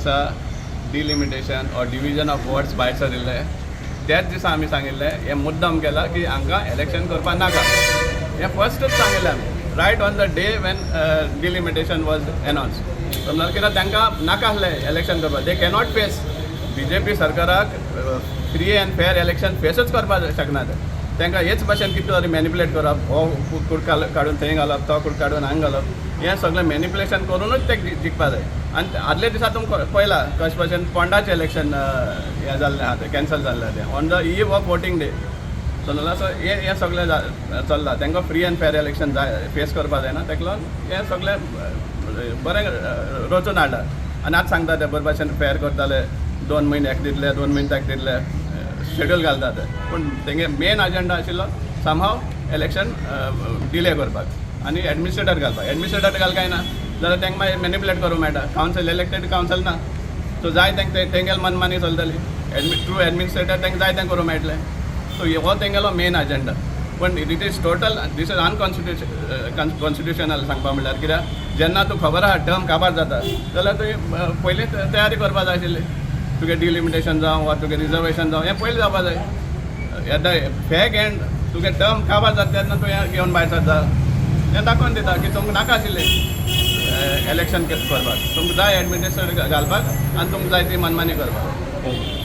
दिसा delimitation or division of wards भायर सरिल्ले त्याच दिसा आमी सांगिल्लें हें मुद्दम केला की हांकां इलेक्शन करपा नाका हें फस्टच सांगिल्लें आमी right on the day when delimitation was announce समजा कित्याक तांकां नाका आसलें इलेक्शन करपाक दे कॅनॉट फेस BJP सरकाराक फ्री एंड फेअर इलेक्शन फेसच करपाक शकना तांकां हेच भाशेन कितें तरी मॅनिपुलेट करप हो कूड काडून थंय घालप तो कूड काडून हांगा घालप हें सगळें मॅनिपुलेशन करूनच ते जिखपा जाय आनी आदले दिसा तुमकां पळयलां कशे भाशेन पोंडाचें इलेक्शन हें जाल्लें आहा तें कॅन्सल जाल्लें तें on the eve of voting day so हें सगळें चल्लां तांकां फ्री एंड फेअर इलेक्शन जाय फेस करपा जायना ताका लागून हें सगळें बरें रचून हाडला आनी आतां सांगता ते बरे भाशेन फेअर करताले 2 म्हयने एक दितले 2 म्हयने ताका दितले शेड्यूल घालता ते पूण तेंगे मेन अजेंडा आशिल्लो समहाव इलेक्शन डिले करपाक आनी एडमिनिस्ट्रेटर घाल काय ना जाल्यार तांकां मागीर मॅनिपुलेट करूंक मेळटा कावन्सील इलेक्टेड कावन्सील ना सो जाय तेंगेल मनमानी चलतली थ्रू एडमिनिस्ट्रेटर तांकां जाय तें करूंक मेळटलें सो हो तेंगेलो मेन अजेंडा पण it is total this is unconstitutional सांगपा म्हणल्यार कित्याक जेन्ना तूं खबर आहा टर्म काबार जाता जाल्यार तुवें पयलीं तयारी करपा जाय आशिल्ली तुगे डिलिमिटेशन जावं वा तुगे रिजर्वेशन जावं हें पयलीं जावपा जाय एट द फॅक एंड तुगे टर्म काबार जाता तेन्ना तूं हें घेवन भायर सरता हें दाखोवन दिता की तुमकां नाका आशिल्लें इलेक्शन करपाक तुमकां जाय एडमिनिस्ट्रेटर घालपाक आनी तुमकां जाय ती मनमानी करपाक